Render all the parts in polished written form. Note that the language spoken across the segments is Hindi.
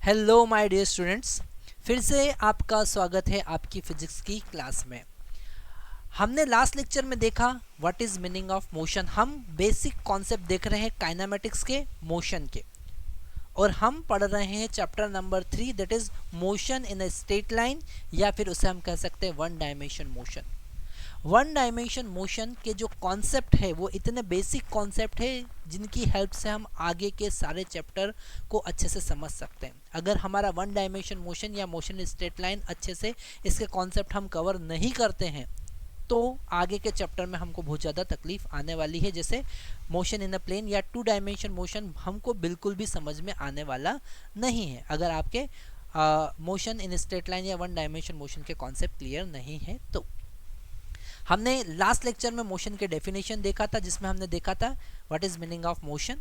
हेलो माय डियर स्टूडेंट्स, फिर से आपका स्वागत है आपकी फिजिक्स की क्लास में। हमने लास्ट लेक्चर में देखा what is meaning of motion. हम बेसिक कॉन्सेप्ट देख रहे हैं काइनेमेटिक्स के, मोशन के, और हम पढ़ रहे हैं chapter number 3 that is motion in a straight line, या फिर उसे हम कह सकते हैं one dimension motion. One dimension motion के जो कॉन्सेप्ट है वो इतने बेसिक कॉन्सेप्ट है जिनकी हेल्प से हम आगे के सारे चैप्टर को अच्छे से समझ सकते हैं। अगर हमारा वन डायमेंशन मोशन या मोशन स्ट्रेट लाइन अच्छे से इसके कॉन्सेप्ट हम कवर नहीं करते हैं तो आगे के चैप्टर में हमको बहुत ज़्यादा तकलीफ आने वाली है। जैसे मोशन इन अ प्लेन या टू डायमेंशन मोशन हमको बिल्कुल भी समझ में आने वाला नहीं है अगर आपके मोशन इन स्ट्रेट लाइन या वन डायमेंशन मोशन के कॉन्सेप्ट क्लियर नहीं है। तो हमने लास्ट लेक्चर में मोशन के डेफिनेशन देखा था, जिसमें हमने देखा था what is meaning of motion.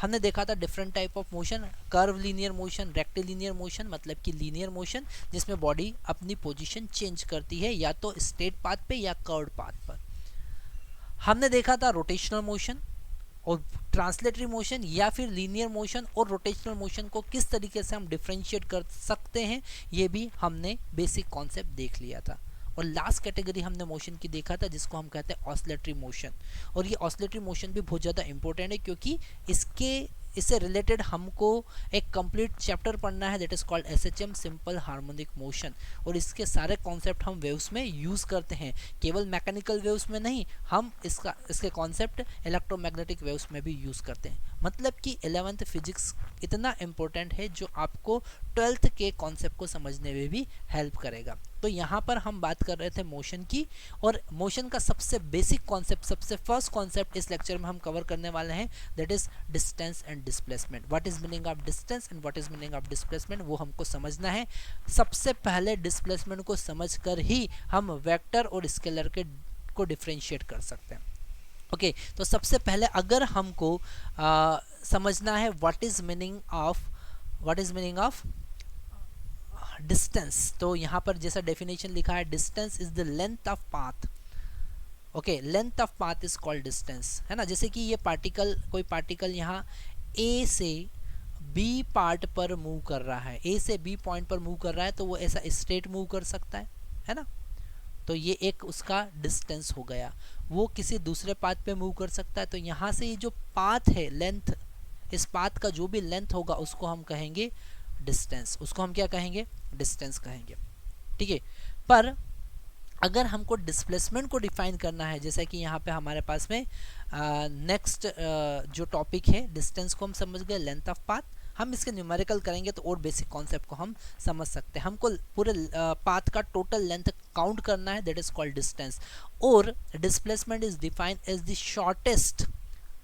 हमने देखा था different type of motion, curve linear motion, rectilinear motion, मतलब कि लीनियर मोशन जिसमें बॉडी अपनी पोजीशन चेंज करती है या तो स्ट्रेट पाथ पे या कर्व्ड पाथ पर। हमने देखा था रोटेशनल मोशन और ट्रांसलेटरी मोशन, या फिर लीनियर मोशन और रोटेशनल मोशन को किस तरीके से हम डिफ्रेंशिएट कर सकते हैं, ये भी हमने बेसिक कॉन्सेप्ट देख लिया था। और लास्ट कैटेगरी हमने मोशन की देखा था जिसको हम कहते हैं ऑसिलेटरी मोशन। और ये ऑसिलेटरी मोशन भी बहुत ज़्यादा इंपॉर्टेंट है क्योंकि इससे रिलेटेड हमको एक कंप्लीट चैप्टर पढ़ना है that is called SHM, simple harmonic motion. और इसके सारे कॉन्सेप्ट हम वेव्स में यूज़ करते हैं, केवल मैकेनिकल वेव्स में नहीं, हम इसके कॉन्सेप्ट इलेक्ट्रोमैग्नेटिक वेव्स में भी यूज़ करते हैं। मतलब कि 11th फिजिक्स इतना इम्पोर्टेंट है जो आपको 12th के कॉन्सेप्ट को समझने में भी हेल्प करेगा। तो यहाँ पर हम बात कर रहे थे मोशन की, और मोशन का सबसे बेसिक कॉन्सेप्ट, सबसे फर्स्ट कॉन्सेप्ट इस लेक्चर में हम कवर करने वाले हैं that is distance and displacement. What is meaning of distance and what is meaning of displacement वो हमको समझना है। सबसे पहले डिस्प्लेसमेंट को समझकर ही हम वेक्टर और स्केलर को डिफरेंशिएट कर सकते हैं। ओके, तो सबसे पहले अगर हमको समझना है what is meaning of distance, तो यहाँ पर जैसा डेफिनेशन लिखा है, distance is the length of path. Okay, length of path is called distance, है ना। जैसे कि ये कोई पार्टिकल यहाँ ए से बी पार्ट पर मूव कर रहा है, ए से बी पॉइंट पर मूव कर रहा है, तो वो ऐसा स्ट्रेट मूव कर सकता है ना। तो ये एक उसका डिस्टेंस हो गया। वो किसी दूसरे पाथ पे मूव कर सकता है, तो यहाँ से ये जो पाथ है, लेंथ, इस पाथ का जो भी लेंथ होगा उसको हम कहेंगे डिस्टेंस। उसको हम क्या कहेंगे? डिस्टेंस कहेंगे, ठीक है। पर अगर हमको डिस्प्लेसमेंट को डिफाइन करना है, जैसा कि यहाँ पे हमारे पास में नेक्स्ट जो टॉपिक है, डिस्टेंस को हम समझ गए, लेंथ ऑफ पाथ, हम इसके न्यूमेरिकल करेंगे तो और बेसिक कॉन्सेप्ट को हम समझ सकते हैं। हमको पूरे पाथ का टोटल लेंथ काउंट करना है, दैट इज कॉल्ड डिस्टेंस। और displacement is defined as the shortest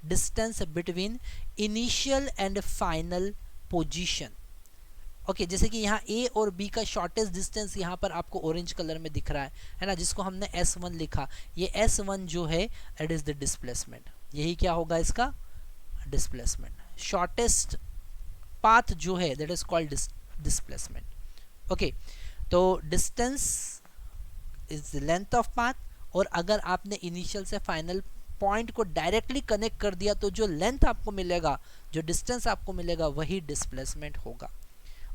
distance between initial and final position. Okay, जैसे कि यहाँ ए और बी का शॉर्टेस्ट डिस्टेंस यहाँ पर आपको ऑरेंज कलर में दिख रहा है ना, जिसको हमने S1 लिखा। ये S1 जो है इट इज द डिस्प्लेसमेंट, यही क्या होगा इसका? डिस्प्लेसमेंट। शॉर्टेस्ट पाथ जो है that is called displacement. Okay, तो distance is the length of path, और अगर आपने इनिशियल से फाइनल पॉइंट को डायरेक्टली कनेक्ट कर दिया तो जो लेंथ आपको मिलेगा, जो डिस्टेंस आपको मिलेगा, वही डिस्प्लेसमेंट होगा।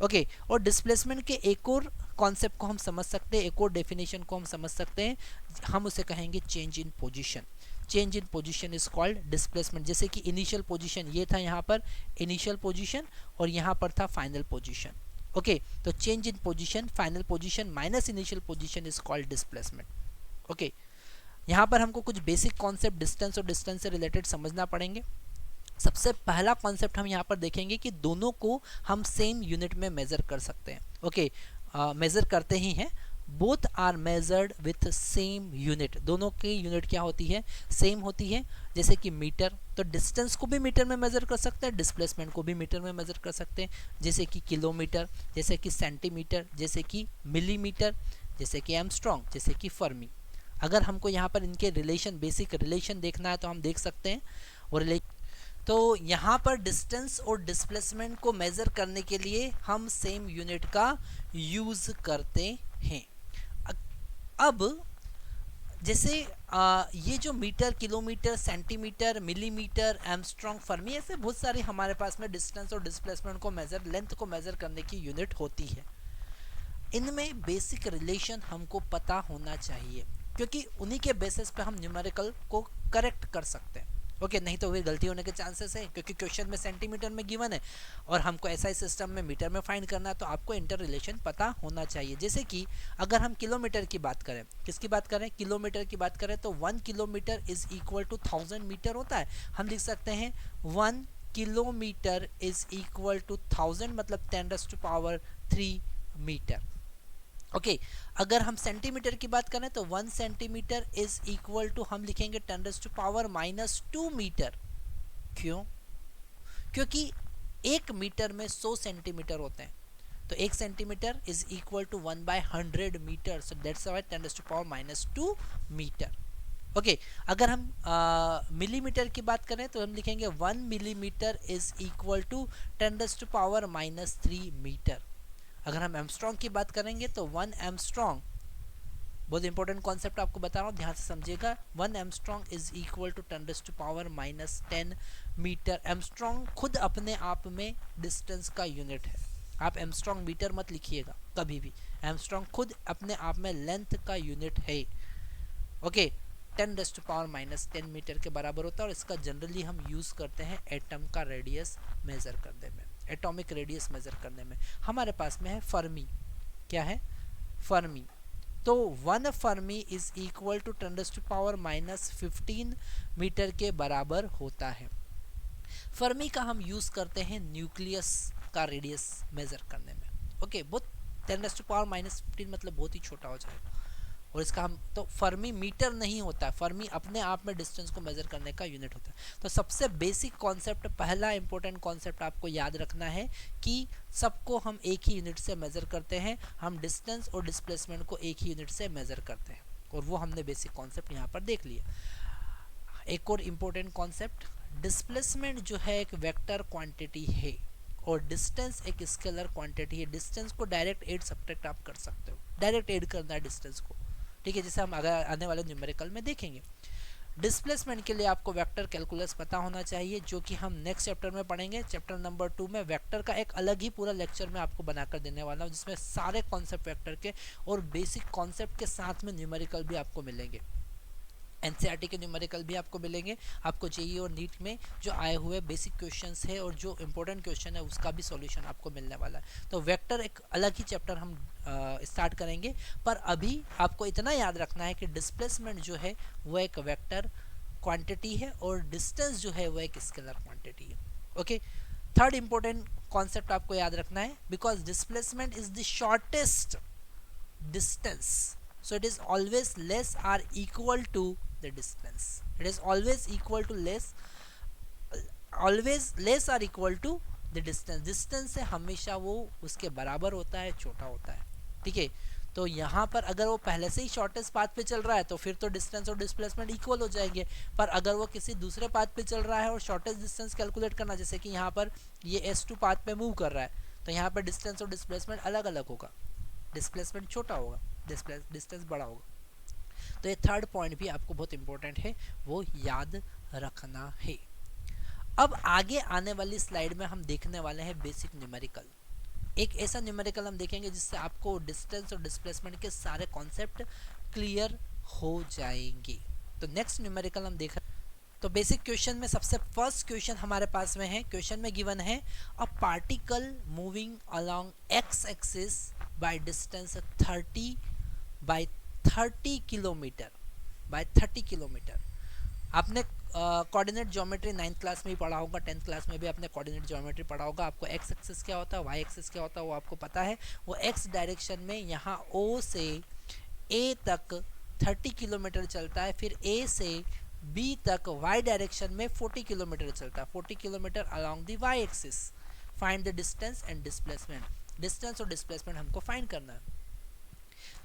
ओके, और डिस्प्लेसमेंट के एक और कॉन्सेप्ट को हम समझ सकते हैं, एक और डेफिनेशन को हम समझ सकते हैं, हम उसे कहेंगे change in position. Change in position is called displacement. जैसे कि इनिशियल पोजीशन ये था, यहाँ पर इनिशियल पोजीशन, और यहाँ पर था फाइनल पोजीशन। ओके, तो change in position, final position minus initial position is called displacement. Okay, यहाँ पर हमको कुछ बेसिक कॉन्सेप्ट डिस्टेंस और डिस्टेंस से रिलेटेड समझना पड़ेंगे। सबसे पहला कॉन्सेप्ट हम यहाँ पर देखेंगे कि दोनों को हम सेम यूनिट में मेजर कर सकते हैं। ओके, मेजर करते ही हैं, both are measured with same unit. दोनों की यूनिट क्या होती है? सेम होती है। जैसे कि मीटर, तो डिस्टेंस को भी मीटर में मेजर कर सकते हैं, डिस्प्लेसमेंट को भी मीटर में मेजर कर सकते हैं। जैसे कि किलोमीटर, जैसे कि सेंटीमीटर, जैसे कि मिलीमीटर, जैसे कि एमस्ट्रॉन्ग, जैसे कि फर्मी। अगर हमको यहाँ पर इनके रिलेशन, बेसिक रिलेशन देखना है तो हम देख सकते हैं। और तो यहाँ पर डिस्टेंस और डिस्प्लेसमेंट को मेज़र करने के लिए हम सेम यूनिट का यूज़ करते हैं। अब जैसे ये जो metre, kilometre, centimetre, millimetre, angstrom, fermi, ऐसे बहुत सारे हमारे पास में डिस्टेंस और डिस्प्लेसमेंट को मेजर, लेंथ को मेजर करने की यूनिट होती है। इनमें बेसिक रिलेशन हमको पता होना चाहिए, क्योंकि उन्हीं के बेसिस पे हम न्यूमेरिकल को करेक्ट कर सकते हैं। ओके, नहीं तो वे गलती होने के चांसेस है, क्योंकि क्वेश्चन में सेंटीमीटर में गिवन है और हमको एसआई सिस्टम में मीटर में फाइंड करना है, तो आपको इंटर रिलेशन पता होना चाहिए। जैसे कि अगर हम किलोमीटर की बात करें, किसकी बात करें, किलोमीटर की बात करें, तो 1 kilometre is equal to 1000 metre होता है। हम लिख सकते हैं 1 किलोमीटर इज इक्वल टू 1000, मतलब 10⁻³ मीटर। ओके, अगर हम सेंटीमीटर की बात करें तो 1 सेंटीमीटर इज इक्वल टू, हम लिखेंगे 10⁻² मीटर। क्यों? क्योंकि 1 मीटर में 100 सेंटीमीटर होते हैं, तो 1 centimetre is equal to 1/100 metre, so that's why 10⁻² metre. Okay, अगर हम मिलीमीटर की बात करें तो हम लिखेंगे 1 millimetre is equal to 10⁻³ metre. अगर हम एमस्ट्रॉन्ग की बात करेंगे तो 1 एमस्ट्रॉन्ग, बहुत इंपॉर्टेंट कॉन्सेप्ट आपको बता रहा हूँ, ध्यान से समझिएगा, 1 angstrom is equal to 10⁻10 metre. Angstrom खुद अपने आप में डिस्टेंस का यूनिट है, आप एमस्ट्रॉन्ग मीटर मत लिखिएगा कभी भी, एमस्ट्रॉन्ग खुद अपने आप में लेंथ का यूनिट है। ओके, 10⁻10 मीटर के बराबर होता है, और इसका जनरली हम यूज करते हैं एटम का रेडियस मेजर करने में, एटॉमिक रेडियस मेजर करने में। हमारे पास में है फर्मी, क्या है, फर्मी। तो 1 fermi is equal to 10⁻15 metre के बराबर होता है। फर्मी का हम यूज करते हैं न्यूक्लियस का रेडियस मेजर करने में। ओके, बहुत 10⁻15 मतलब बहुत ही छोटा हो जाएगा, और इसका हम तो फर्मी मीटर नहीं होता है, फर्मी अपने आप में डिस्टेंस को मेजर करने का यूनिट होता है। तो सबसे बेसिक कॉन्सेप्ट, पहला इंपॉर्टेंट कॉन्सेप्ट आपको याद रखना है कि सबको हम एक ही यूनिट से मेजर करते हैं, हम डिस्टेंस और डिस्प्लेसमेंट को एक ही यूनिट से मेजर करते हैं, और वो हमने बेसिक कॉन्सेप्ट यहाँ पर देख लिया। एक और इम्पोर्टेंट कॉन्सेप्ट, डिस्प्लेसमेंट जो है एक वेक्टर क्वांटिटी है और डिस्टेंस एक स्केलर क्वांटिटी है। डिस्टेंस को डायरेक्ट एड सब्ट्रैक्ट आप कर सकते हो, डायरेक्ट एड करना है डिस्टेंस को, ठीक है, जैसे हम अगर आने वाले न्यूमेरिकल में देखेंगे। डिस्प्लेसमेंट के लिए आपको वेक्टर कैलकुलस पता होना चाहिए, जो कि हम नेक्स्ट चैप्टर में पढ़ेंगे। चैप्टर नंबर 2 में वेक्टर का एक अलग ही पूरा लेक्चर मैं आपको बनाकर देने वाला हूँ, जिसमें सारे कॉन्सेप्ट वेक्टर के और बेसिक कॉन्सेप्ट के साथ में न्यूमेरिकल भी आपको मिलेंगे, एनसीईआरटी के न्यूमेरिकल भी आपको मिलेंगे। आपको जेईई और नीट में जो आए हुए बेसिक क्वेश्चंस है और जो इंपॉर्टेंट क्वेश्चन है उसका भी सॉल्यूशन आपको मिलने वाला है। तो वेक्टर एक अलग ही चैप्टर हम स्टार्ट करेंगे, पर अभी आपको इतना याद रखना है कि डिस्प्लेसमेंट जो है वो एक वेक्टर क्वांटिटी है और डिस्टेंस जो है वो एक स्केलर क्वांटिटी है। ओके, थर्ड इंपॉर्टेंट कॉन्सेप्ट आपको याद रखना है, because displacement is the shortest distance, so it is always less or equal to the distance, it is always equal to less, always less or equal to the distance, distance से हमेशा वो उसके बराबर होता है, छोटा होता है, ठीक है। तो यहाँ पर अगर वो पहले से ही शॉर्टेस्ट पाथ पे चल रहा है तो फिर तो डिस्टेंस और डिस्प्लेसमेंट इक्वल हो जाएंगे, पर अगर वो किसी दूसरे पाथ पे चल रहा है और शॉर्टेस्ट डिस्टेंस कैलकुलेट करना, जैसे कि यहाँ पर ये S2 पाथ पे मूव कर रहा है, तो यहाँ पर डिस्टेंस और डिस्प्लेसमेंट अलग अलग होगा, डिस्प्लेसमेंट छोटा होगा, डिस्टेंस बड़ा होगा। तो ये थर्ड पॉइंट भी आपको बहुत इंपॉर्टेंट है, वो याद रखना है। अब आगे आने वाली स्लाइड में हम देखने वाले हैं बेसिक न्यूमेरिकल। एक ऐसा न्यूमेरिकल हम देखेंगे जिससे आपको डिस्टेंस और डिस्प्लेसमेंट के सारे कॉन्सेप्ट क्लियर हो जाएंगे। तो नेक्स्ट न्यूमेरिकल हम देख रहे हैं। तो बेसिक क्वेश्चन में सबसे फर्स्ट क्वेश्चन हमारे पास में है, क्वेश्चन में गिवन है अ particle moving along x axis by distance 30 kilometre bye 30 kilometre. आपने कोऑर्डिनेट ज्योमेट्री 9th क्लास में ही पढ़ा होगा, 10th क्लास में भी आपने कोऑर्डिनेट ज्योमेट्री पढ़ा होगा। आपको एक्स एक्सिस क्या होता है, वाई एक्सिस क्या होता है वो आपको पता है। वो एक्स डायरेक्शन में यहाँ ओ से ए तक 30 किलोमीटर चलता है, फिर ए से बी तक वाई डायरेक्शन में 40 किलोमीटर चलता है, 40 kilometre along the Y axis. Find the distance and displacement, distance और डिस्प्लेसमेंट हमको फाइंड करना है।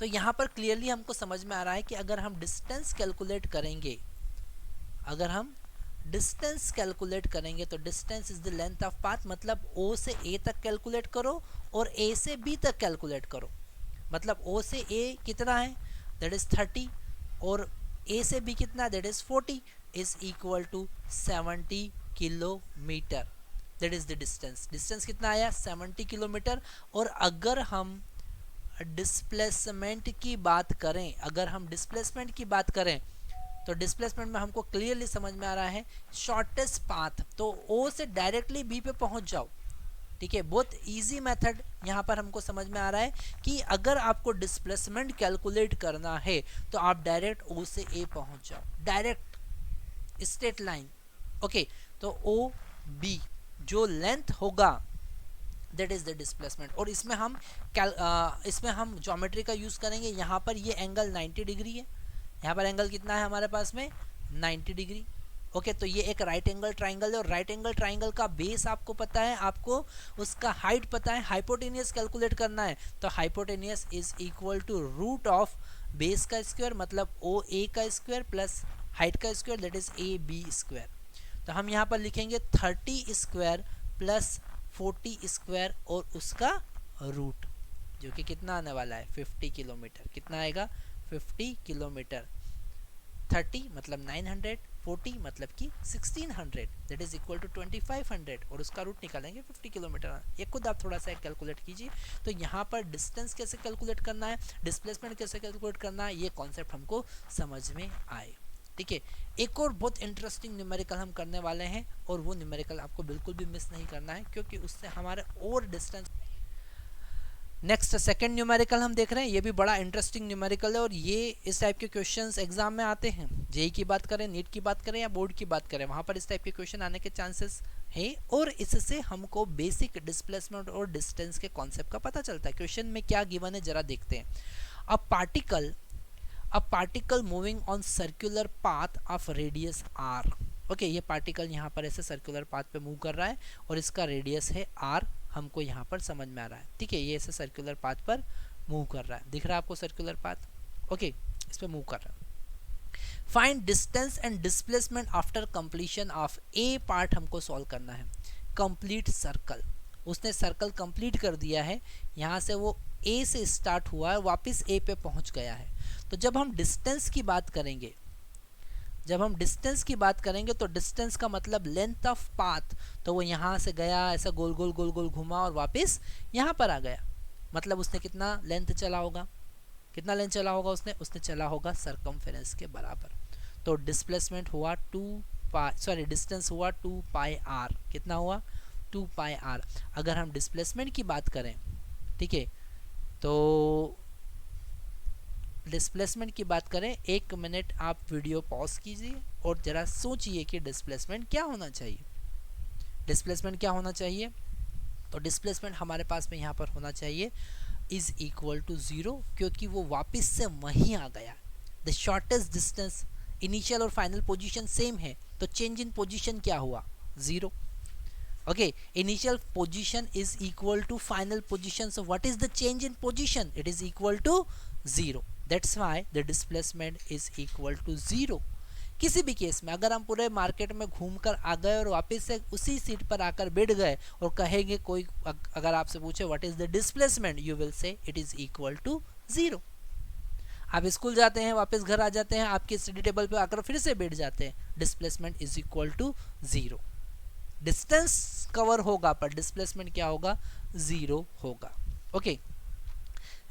तो यहाँ पर क्लियरली हमको समझ में आ रहा है कि अगर हम डिस्टेंस कैलकुलेट करेंगे, अगर हम डिस्टेंस कैलकुलेट करेंगे तो distance is the length of path, मतलब ओ से ए तक कैलकुलेट करो और ए से बी तक कैलकुलेट करो। मतलब ओ से ए कितना है, दैट इज 30, और ए से बी कितना, that is 40 is equal to 70 kilometre, that is the distance. Distance कितना आया 70 किलोमीटर। और अगर हम डिस्प्लेसमेंट की बात करें, अगर हम डिस्प्लेसमेंट की बात करें तो डिस्प्लेसमेंट में हमको क्लियरली समझ में आ रहा है शॉर्टेस्ट पाथ, तो ओ से डायरेक्टली बी पे पहुंच जाओ, ठीक है। बहुत इजी मेथड यहाँ पर हमको समझ में आ रहा है कि अगर आपको डिस्प्लेसमेंट कैलकुलेट करना है तो आप डायरेक्ट ओ से ए पहुंच जाओ, डायरेक्ट स्ट्रेट लाइन। ओके, तो ओ बी जो लेंथ होगा दैट इज द डिस्प्लेसमेंट। और इसमें हम ज्योमेट्री का यूज करेंगे। यहाँ पर ये एंगल 90 डिग्री है, यहाँ पर एंगल कितना है हमारे पास में 90 डिग्री। ओके, तो ये एक राइट एंगल ट्राइंगल है और राइट एंगल ट्राइंगल का बेस आपको पता है, आपको उसका हाइट पता है, हाइपोटेनियस कैलकुलेट करना है। तो hypotenuse is equal to root of base का स्क्वायर मतलब ओ ए का स्क्वायर प्लस हाइट का square that is A B square. तो हम यहाँ पर लिखेंगे 30 स्क्वायर प्लस 40 स्क्वायर और उसका रूट, जो कि कितना आने वाला है 50 किलोमीटर। कितना आएगा 50 किलोमीटर। 30 मतलब 900, 40 मतलब कि 1600, दैट इज इक्वल टू 2500 और उसका रूट निकालेंगे 50 किलोमीटर। ये खुद आप थोड़ा सा कैलकुलेट कीजिए। तो यहाँ पर डिस्टेंस कैसे कैलकुलेट करना है, डिस्प्लेसमेंट कैसे कैलकुलेट करना है, ये कॉन्सेप्ट हमको समझ में आए, ठीक है। एक और बहुत इंटरेस्टिंग न्यूमेरिकल हम करने वाले हैं और वो न्यूमेरिकल आपको बिल्कुल भी मिस नहीं करना है क्योंकि उससे हमारे और डिस्टेंस। नेक्स्ट सेकंड न्यूमेरिकल हम देख रहे हैं, ये भी बड़ा इंटरेस्टिंग न्यूमेरिकल है और ये इस टाइप के क्वेश्चंस एग्जाम में आते हैं। जेई की बात करें, नीट की बात करें या बोर्ड की बात करें, वहाँ पर इस टाइप के क्वेश्चन आने के चांसेस है और इससे हमको बेसिक डिस्प्लेसमेंट और डिस्टेंस के कॉन्सेप्ट का पता चलता है। क्वेश्चन में क्या गिवन है जरा देखते हैं। A particle moving on circular path of radius R. Okay, ये पार्टिकल यहाँ पर ऐसे सर्कुलर पाथ पे मूव कर रहा है और इसका रेडियस है आर, हमको यहाँ पर समझ में आ रहा है, ठीक है। ये ऐसे सर्कुलर पाथ पर मूव कर रहा है, दिख रहा है आपको सर्कुलर पाथ। ओके, इस पे मूव कर रहा है। Find distance and displacement after completion of A part हमको सॉल्व करना है। कंप्लीट सर्कल, उसने सर्कल कंप्लीट कर दिया है, यहाँ से वो ए से स्टार्ट हुआ है वापस ए पे पहुंच गया है। तो जब हम डिस्टेंस की बात करेंगे तो डिस्टेंस का मतलब लेंथ ऑफ पाथ, तो वो यहाँ से गया ऐसा गोल गोल गोल गोल घुमा और वापस यहाँ पर आ गया, मतलब उसने कितना लेंथ चला होगा, उसने चला होगा सरकमफेरेंस के बराबर। तो डिस्प्लेसमेंट हुआ डिस्टेंस हुआ 2 पाई आर। कितना हुआ 2 पाई आर। अगर हम डिस्प्लेसमेंट की बात करें, ठीक है, तो डिस्प्लेसमेंट की बात करें, 1 मिनट आप वीडियो पॉज कीजिए और जरा सोचिए कि डिस्प्लेसमेंट क्या होना चाहिए। तो डिस्प्लेसमेंट हमारे पास में यहाँ पर होना चाहिए इज इक्वल टू 0, क्योंकि वो वापस से वहीं आ गया। द शॉर्टेस्ट डिस्टेंस, इनिशियल और फाइनल पोजीशन सेम है, तो चेंज इन पोजीशन क्या हुआ 0। Okay, initial position is equal to final position, so what is the change in position, it is equal to 0। That's why the displacement is equal to 0। किसी भी केस में अगर हम पूरे मार्केट में घूमकर आ गए और वापस से उसी सीट पर आकर बैठ गए और कहेंगे कोई अगर आपसे पूछे what is the displacement, you will say it is equal to 0। आप स्कूल जाते हैं, वापस घर आ जाते हैं, आपके स्टडी टेबल पे आकर फिर से बैठ जाते हैं, displacement is equal to 0। Distance cover होगा पर डिस्प्लेसमेंट क्या होगा 0 होगा। ओके,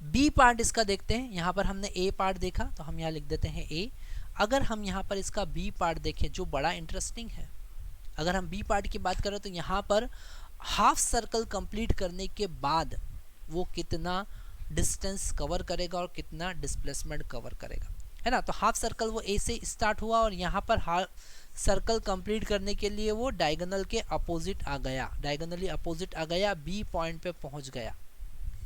बी पार्ट इसका देखते हैं। यहाँ पर हमने ए पार्ट देखा तो हम यहाँ लिख देते हैं ए। अगर हम यहाँ पर इसका बी पार्ट देखें जो बड़ा इंटरेस्टिंग है, अगर हम बी पार्ट की बात करें तो यहाँ पर हाफ सर्कल कंप्लीट करने के बाद वो कितना डिस्टेंस कवर करेगा और कितना डिस्प्लेसमेंट कवर करेगा, है ना। तो हाफ सर्कल वो ए से स्टार्ट हुआ और यहाँ पर हाफ सर्कल कंप्लीट करने के लिए वो डायगोनल के अपोजिट आ गया, बी पॉइंट पे पहुंच गया।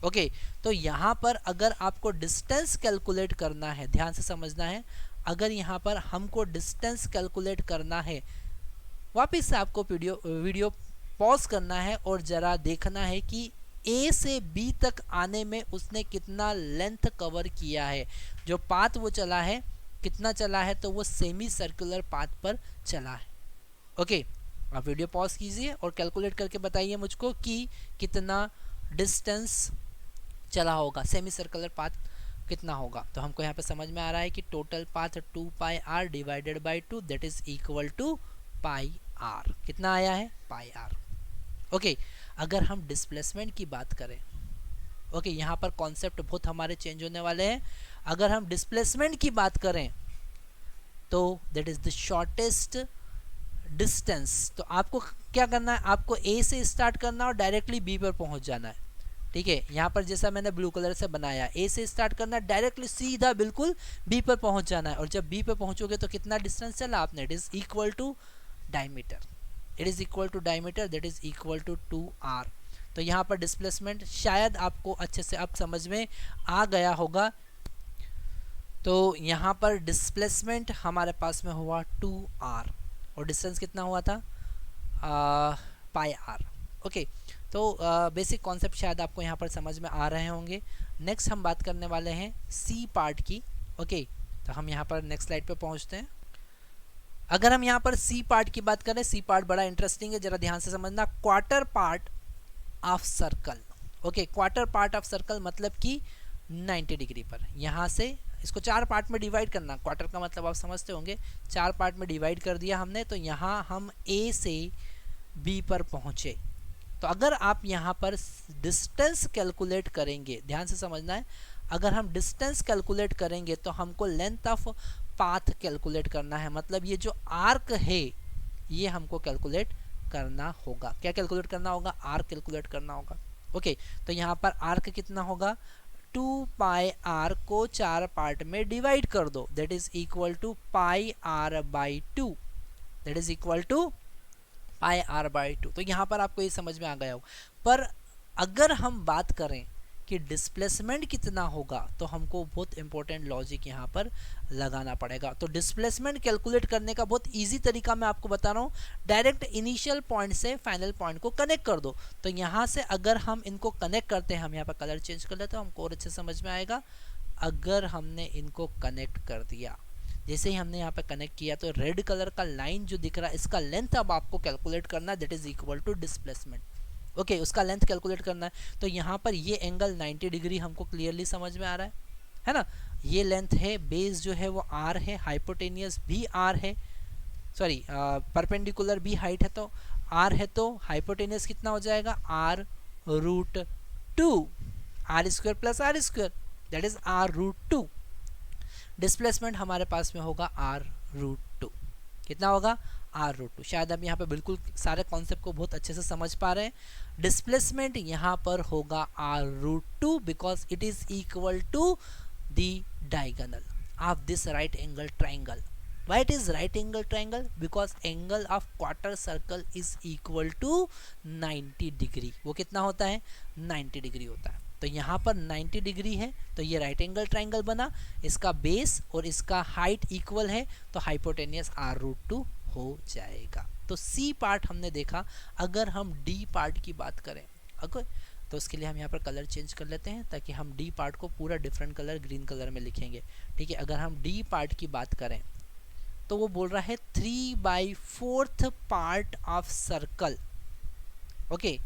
ओके, तो यहाँ पर अगर आपको डिस्टेंस कैलकुलेट करना है, ध्यान से समझना है, अगर यहाँ पर हमको डिस्टेंस कैलकुलेट करना है, वापस से आपको वीडियो पॉज करना है और जरा देखना है कि ए से बी तक आने में उसने कितना लेंथ कवर किया है। जो पाथ वो चला है, कितना चला है, तो वो सेमी सर्कुलर पाथ पर चला है। ओके, आप वीडियो पॉज कीजिए और कैलकुलेट करके बताइए मुझको कि कितना डिस्टेंस चला होगा सेमी सर्कुलर पाथ कितना होगा। तो हमको यहाँ पे समझ में आ रहा है कि total path 2 pi R divided by 2 that is equal to pi R. कितना आया है? पाई आर। ओके, अगर हम डिस्प्लेसमेंट की बात करें, ओके यहाँ पर कॉन्सेप्ट बहुत हमारे चेंज होने वाले हैं। अगर हम डिस्प्लेसमेंट की बात करें तो that is the shortest distance. तो आपको क्या करना है, आपको ए से स्टार्ट करना और डायरेक्टली बी पर पहुंच जाना है। ठीक है, यहाँ पर जैसा मैंने ब्लू कलर से बनाया, ए से स्टार्ट करना, डायरेक्टली सीधा बिल्कुल बी पर पहुंच जाना है। और जब बी पर पहुंचोगे तो कितना डिस्टेंस चला आपने, it is equal to diameter, it is equal to diameter that is equal to 2r। तो यहाँ पर डिस्प्लेसमेंट शायद आपको अच्छे से अब समझ में आ गया होगा। तो यहाँ पर डिस्प्लेसमेंट हमारे पास में हुआ 2r और डिस्टेंस कितना हुआ था, पाई आर। ओके, तो बेसिक कॉन्सेप्ट शायद आपको यहाँ पर समझ में आ रहे होंगे। नेक्स्ट हम बात करने वाले हैं सी पार्ट की। ओके, तो हम यहाँ पर नेक्स्ट स्लाइड पे पहुँचते हैं। अगर हम यहाँ पर सी पार्ट की बात करें, सी पार्ट बड़ा इंटरेस्टिंग है, जरा ध्यान से समझना। Quarter part of circle. Okay, quarter part of circle मतलब कि 90 डिग्री पर। यहाँ से इसको 4 पार्ट में डिवाइड करना, क्वार्टर का मतलब आप समझते होंगे, 4 पार्ट में डिवाइड कर दिया हमने। तो यहाँ हम ए से बी पर पहुँचे। तो अगर आप यहाँ पर डिस्टेंस कैलकुलेट करेंगे, ध्यान से समझना है, अगर हम डिस्टेंस कैलकुलेट करेंगे तो हमको लेंथ ऑफ पाथ कैलकुलेट करना है। मतलब ये जो आर्क है ये हमको कैलकुलेट करना होगा। क्या कैलकुलेट करना होगा? आर्क कैलकुलेट करना होगा। ओके, तो यहाँ पर आर्क कितना होगा, 2 पाई आर को 4 पार्ट में डिवाइड कर दो, that is equal to pi R by 2, that is equal to pi R by 2। तो यहाँ पर आपको ये समझ में आ गया हो। पर अगर हम बात करें कि डिस्प्लेसमेंट कितना होगा तो हमको बहुत इंपॉर्टेंट लॉजिक यहाँ पर लगाना पड़ेगा। तो डिस्प्लेसमेंट कैलकुलेट करने का बहुत इजी तरीका मैं आपको बता रहा हूँ, डायरेक्ट इनिशियल पॉइंट से फाइनल पॉइंट को कनेक्ट कर दो। तो यहाँ से अगर हम इनको कनेक्ट करते हैं, हम यहाँ पर कलर चेंज कर लेते हैं, हमको और अच्छे समझ में आएगा। अगर हमने इनको कनेक्ट कर दिया, जैसे ही हमने यहाँ पे कनेक्ट किया, तो रेड कलर का लाइन जो दिख रहा है इसका लेंथ अब आपको कैलकुलेट करना है, that is equal to displacement. Okay, उसका लेंथ कैलकुलेट करना है। तो यहाँ पर ये एंगल 90 डिग्री हमको क्लियरली समझ में आ रहा है ना। ये लेंथ है, बेस जो है वो r है, हाइपोटेनियस भी r है, सॉरी परपेंडिकुलर भी हाइट है, तो r है, तो हाइपोटेनियस कितना हो जाएगा, r root 2, r square plus r square that is r root 2। Displacement हमारे पास में होगा r रूट 2। कितना होगा, r रूट 2। शायद हम यहाँ पे बिल्कुल सारे कॉन्सेप्ट को बहुत अच्छे से समझ पा रहे हैं। डिस्प्लेसमेंट यहाँ पर होगा r root 2 because it is equal to the diagonal of this right angle triangle. Why it is right angle triangle? Because angle of quarter circle is equal to 90 degree. वो कितना होता है, 90 डिग्री होता है। तो यहाँ पर 90 डिग्री है, तो ये राइट एंगल ट्राइंगल बना, इसका बेस और इसका हाइट इक्वल है, तो हाइपोटेनियस r रूट 2 हो जाएगा। तो सी पार्ट हमने देखा। अगर हम डी पार्ट की बात करें, अगर तो उसके लिए हम यहाँ पर कलर चेंज कर लेते हैं ताकि हम डी पार्ट को पूरा डिफरेंट कलर ग्रीन कलर में लिखेंगे। ठीक है, अगर हम डी पार्ट की बात करें तो वो बोल रहा है 3/4 part of circle. Okay,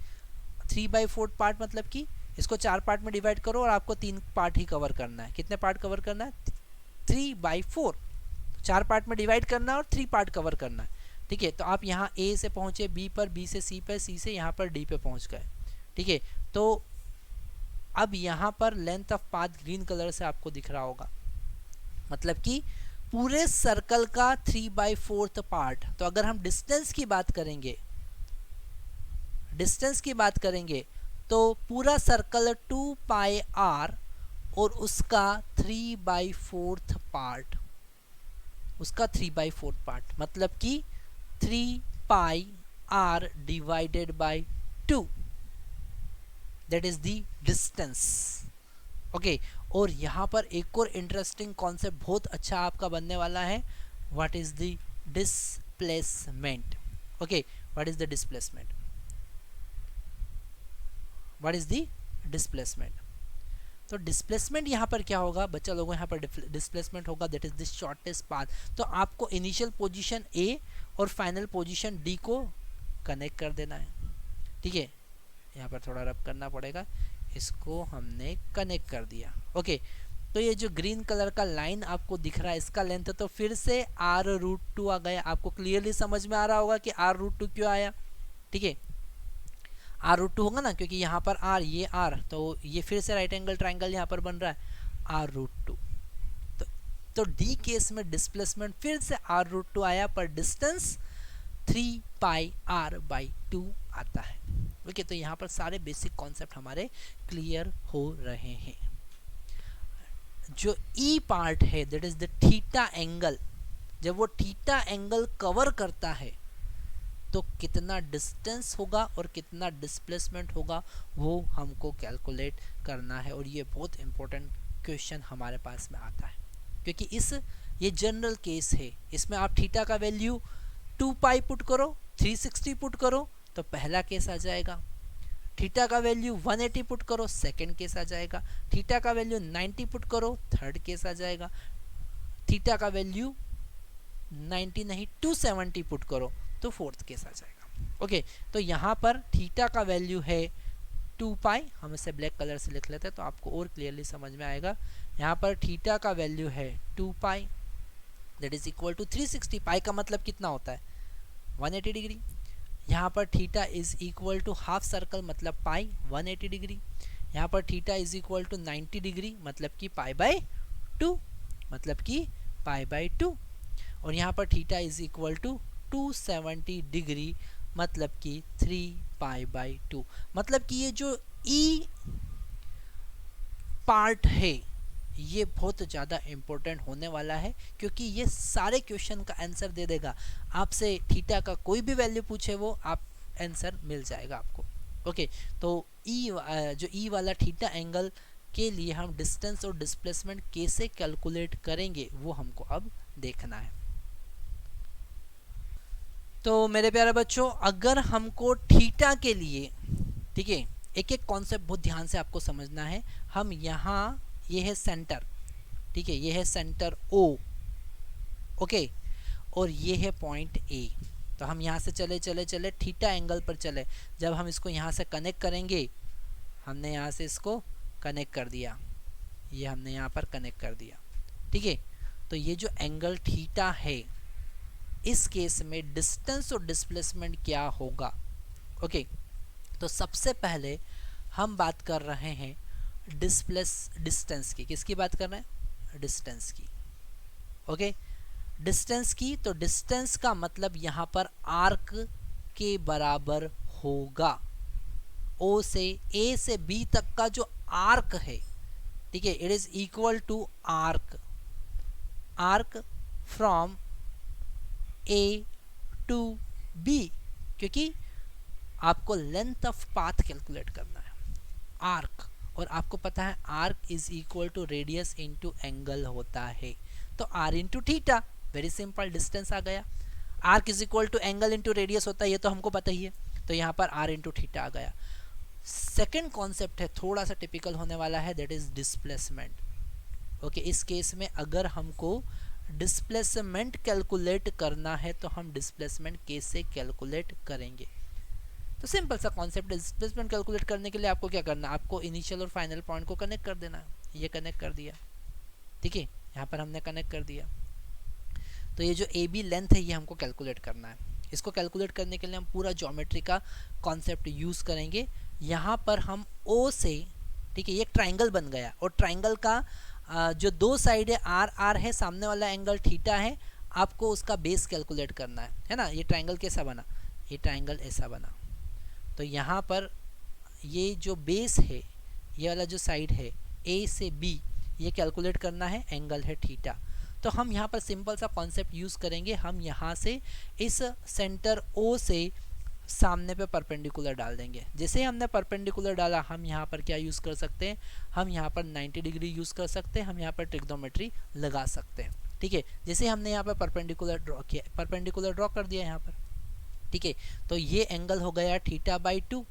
3/4 part मतलब कि इसको 4 पार्ट में डिवाइड करो और आपको 3 पार्ट ही कवर करना है। कितने पार्ट कवर करना है, 3/4। 4 पार्ट में डिवाइड करना है और 3 पार्ट कवर करना है। ठीक है, तो आप यहाँ ए से पहुंचे बी पर, बी से सी पर, सी से यहाँ पर डी पे पहुंच गए। ठीक है, तो अब यहाँ पर length of path green colour से आपको दिख रहा होगा, मतलब कि पूरे सर्कल का 3/4 पार्ट। तो अगर हम डिस्टेंस की बात करेंगे, डिस्टेंस की बात करेंगे तो पूरा सर्कल 2 पाई r और उसका 3/4 पार्ट, उसका 3/4 पार्ट मतलब कि 3 पाई r divided by 2, that is the distance. Okay, और यहाँ पर एक और इंटरेस्टिंग कॉन्सेप्ट बहुत अच्छा आपका बनने वाला है, what is the displacement. Okay, what is the displacement, what is the displacement. तो डिस्प्लेसमेंट यहाँ पर क्या होगा बच्चा लोगों, यहाँ पर डिस्प्लेसमेंट होगा that is the shortest path. तो आपको इनिशियल पोजीशन ए और फाइनल पोजीशन डी को कनेक्ट कर देना है। ठीक है, यहाँ पर थोड़ा रब करना पड़ेगा, इसको हमने कनेक्ट कर दिया। ओके, तो ये जो ग्रीन कलर का लाइन आपको दिख रहा है इसका लेंथ तो फिर से r√2 आ गया। आपको क्लियरली समझ में आ रहा होगा कि r√2 क्यों आया, ठीक है, r√2 होगा ना, क्योंकि यहाँ पर r, ये r, तो ये फिर से राइट एंगल ट्राइंगल यहाँ पर बन रहा है r√2। तो डी केस में डिस्प्लेसमेंट फिर से r√2 आया, पर डिस्टेंस 3πr/2 आता है। ओके, तो यहाँ पर सारे बेसिक कॉन्सेप्ट हमारे क्लियर हो रहे हैं। जो ई पार्ट है that is the theta angle, जब वो थीटा एंगल कवर करता है तो कितना डिस्टेंस होगा और कितना डिस्प्लेसमेंट होगा वो हमको कैलकुलेट करना है। और ये बहुत इंपॉर्टेंट क्वेश्चन हमारे पास में आता है, क्योंकि ये जनरल केस है, इसमें आप थीटा का वैल्यू 2π पुट करो, 360 पुट करो तो पहला केस आ जाएगा, थीटा का वैल्यू 180 पुट करो सेकंड केस आ जाएगा, थीटा का वैल्यू 90 पुट करो थर्ड केस आ जाएगा, थीटा का वैल्यू 90 नहीं 270 पुट करो तो फोर्थ केस आ जाएगा। ओके, तो यहाँ पर थीटा का वैल्यू है 2π, हम इसे ब्लैक कलर से लिख लेते हैं तो आपको और क्लियरली समझ में आएगा। यहाँ पर थीटा का वैल्यू है 2π that is equal to 360, pi का मतलब कितना होता है 180 डिग्री। यहाँ पर theta is equal to half circle मतलब पाई 180 डिग्री। यहाँ पर theta is equal to 90 degree मतलब कि π/2, मतलब कि π/2। और यहाँ पर theta is equal to 270 degree मतलब कि 3π/2। मतलब कि ये जो ई पार्ट है ये बहुत ज़्यादा इम्पोर्टेंट होने वाला है, क्योंकि ये सारे क्वेश्चन का आंसर दे देगा। आपसे थीटा का कोई भी वैल्यू पूछे वो आप आंसर मिल जाएगा आपको। ओके, तो जो ई वाला थीटा एंगल के लिए हम डिस्टेंस और डिस्प्लेसमेंट कैसे कैलकुलेट करेंगे वो हमको अब देखना है। तो मेरे प्यारे बच्चों, अगर हमको थीटा के लिए, ठीक है, एक एक कॉन्सेप्ट बहुत ध्यान से आपको समझना है। हम यहाँ, ये है सेंटर, ठीक है, ये है सेंटर O, ओके, और ये है पॉइंट A। तो हम यहाँ से चले चले चले थीटा एंगल पर चले। जब हम इसको यहाँ से कनेक्ट करेंगे, हमने यहाँ से इसको कनेक्ट कर दिया, ये हमने यहाँ पर कनेक्ट कर दिया, ठीक है। तो ये जो एंगल थीटा है इस केस में डिस्टेंस और डिस्प्लेसमेंट क्या होगा। ओके, तो सबसे पहले हम बात कर रहे हैं डिस्टेंस की। किसकी बात कर रहे हैं? डिस्टेंस की। ओके, डिस्टेंस की। तो डिस्टेंस का मतलब यहाँ पर आर्क के बराबर होगा। ओ से ए से बी तक का जो आर्क है, ठीक है, it is equal to arc from A to B, क्योंकि आपको लेंथ ऑफ पाथ कैलकुलेट करना है, आर्क। और आपको पता है arc is equal to radius into angle होता है। तो R into theta, very simple, distance आ गया। Arc is equal to angle into radius होता है, ये तो हमको पता ही है। तो यहाँ पर आर इंटू थीटा आ गया। सेकेंड कॉन्सेप्ट है, थोड़ा सा टिपिकल होने वाला है, दैट इज डिस्प्लेसमेंट। ओके, इस केस में अगर हमको डिस्प्लेसमेंट कैलकुलेट करना है तो हम डिस्प्लेसमेंट कैसे कैलकुलेट करेंगे। तो सिंपल सा कॉन्सेप्ट है। डिस्प्लेसमेंट कैलकुलेट करने के लिए आपको क्या करना है, आपको इनिशियल और फाइनल पॉइंट को कनेक्ट कर देना है। ये कनेक्ट कर दिया, ठीक है, यहाँ पर हमने कनेक्ट कर दिया। तो ये जो ए बी लेंथ है ये हमको कैलकुलेट करना है। इसको कैलकुलेट करने के लिए हम पूरा ज्योमेट्री का कॉन्सेप्ट यूज़ करेंगे। यहाँ पर हम ओ से, ठीक है, ये ट्राइंगल बन गया और ट्राइंगल का जो दो साइड है आर है, सामने वाला एंगल थीटा है, आपको उसका बेस कैलकुलेट करना है ना। ये ट्राइंगल कैसा बना, ये ट्राइंगल ऐसा बना। तो यहाँ पर ये जो बेस है, ये वाला जो साइड है ए से बी, ये कैलकुलेट करना है, एंगल है थीटा। तो हम यहाँ पर सिंपल सा कॉन्सेप्ट यूज़ करेंगे। हम यहाँ से इस सेंटर ओ से सामने पे परपेंडिकुलर डाल देंगे। जैसे हमने परपेंडिकुलर डाला, हम यहाँ पर क्या यूज़ कर सकते हैं, हम यहाँ पर 90 डिग्री यूज़ कर सकते हैं, हम यहाँ पर ट्रिग्नोमेट्री लगा सकते हैं, ठीक है। जैसे हमने यहाँ पर परपेंडिकुलर ड्रॉ किया, परपेंडिकुलर ड्रॉ कर दिया यहाँ पर, ठीक है। तो ये एंगल हो गया θ/2,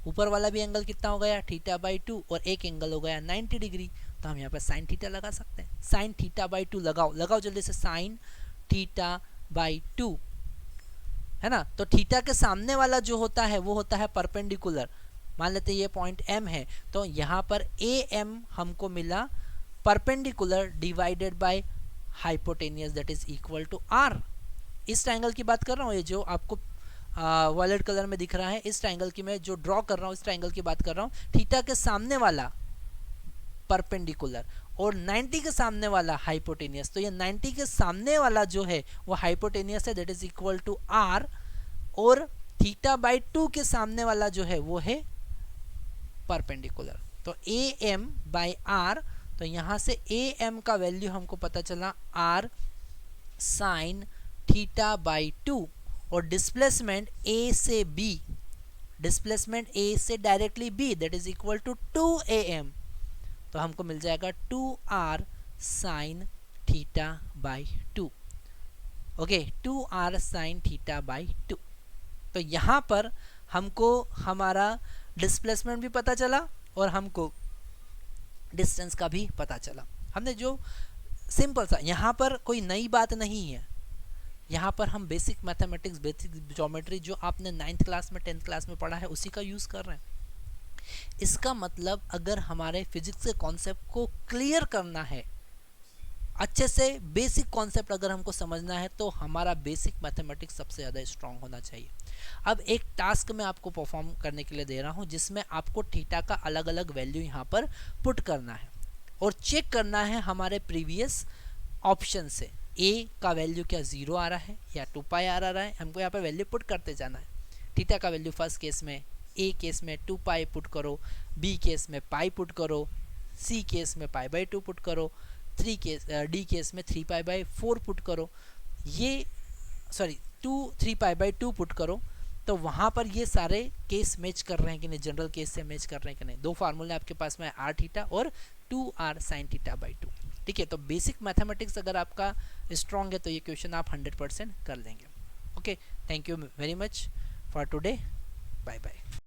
ऊपर वाला भी एंगल कितना हो गया θ/2, और एक एंगल हो गया 90 डिग्री। तो हम यहाँ पर sin थीटा लगा सकते हैं। sin θ/2 लगाओ जल्दी से, sin θ/2, है ना। तो थीटा के सामने वाला जो होता है वो होता है परपेंडिकुलर। मान लेते हैं ये पॉइंट M है, तो यहाँ पर AM हमको मिला perpendicular divided by hypotenuse that is equal to R. इस ट्रायंगल की बात कर रहा हूँ, ये जो आपको वॉयलेट कलर में दिख रहा है, इस ट्रायंगल की मैं जो ड्रॉ कर रहा हूँ, इस ट्रायंगल की बात कर रहा हूँ। थीटा के सामने वाला परपेंडिकुलर और 90 के सामने वाला हाइपोटेनियस, तो ये 90 के सामने वाला जो है वो हाइपोटेनियस है that is equal to R, और थीटा बाई 2 के सामने वाला जो है वो है परपेंडिकुलर। तो ए एम बाई आर, तो यहां से ए एम का वैल्यू हमको पता चला आर साइन थीटा बाई 2, और डिस्प्लेसमेंट ए से बी, डिस्प्लेसमेंट ए से directly B that is equal to 2 A M, तो हमको मिल जाएगा 2r sine theta by 2। Okay, 2r sine theta by 2। तो यहाँ पर हमको हमारा डिस्प्लेसमेंट भी पता चला और हमको डिस्टेंस का भी पता चला। हमने जो सिंपल सा, यहाँ पर कोई नई बात नहीं है, यहाँ पर हम बेसिक मैथमेटिक्स, बेसिक ज्योमेट्री जो आपने 9th क्लास में 10th क्लास में पढ़ा है उसी का यूज़ कर रहे हैं। इसका मतलब अगर हमारे फिजिक्स के कॉन्सेप्ट को क्लियर करना है, अच्छे से बेसिक कॉन्सेप्ट अगर हमको समझना है, तो हमारा बेसिक मैथमेटिक्स सबसे ज़्यादा स्ट्रांग होना चाहिए। अब एक टास्क मैं आपको परफॉर्म करने के लिए दे रहा हूँ, जिसमें आपको थीटा का अलग अलग वैल्यू यहाँ पर पुट करना है और चेक करना है हमारे प्रीवियस ऑप्शन से ए का वैल्यू क्या 0 आ रहा है या 2 पाई आ रहा है। हमको यहाँ पर वैल्यू पुट करते जाना है। थीटा का वैल्यू फर्स्ट केस में ए केस में 2 पाई पुट करो, बी केस में पाई पुट करो, सी केस में पाई बाई 2 पुट करो, डी केस में 3 पाई बाई 4 पुट करो, ये 3 पाई बाई 2 पुट करो। तो वहाँ पर ये सारे केस मैच कर रहे हैं कि नहीं, जनरल केस से मैच कर रहे हैं कि नहीं। दो फार्मूले आपके पास में आर थीटा और 2r साइन थीटा बाई 2। ठीक है, तो बेसिक मैथमेटिक्स अगर आपका स्ट्रॉन्ग है तो ये क्वेश्चन आप 100% कर लेंगे। Okay, thank you very much for today, bye bye.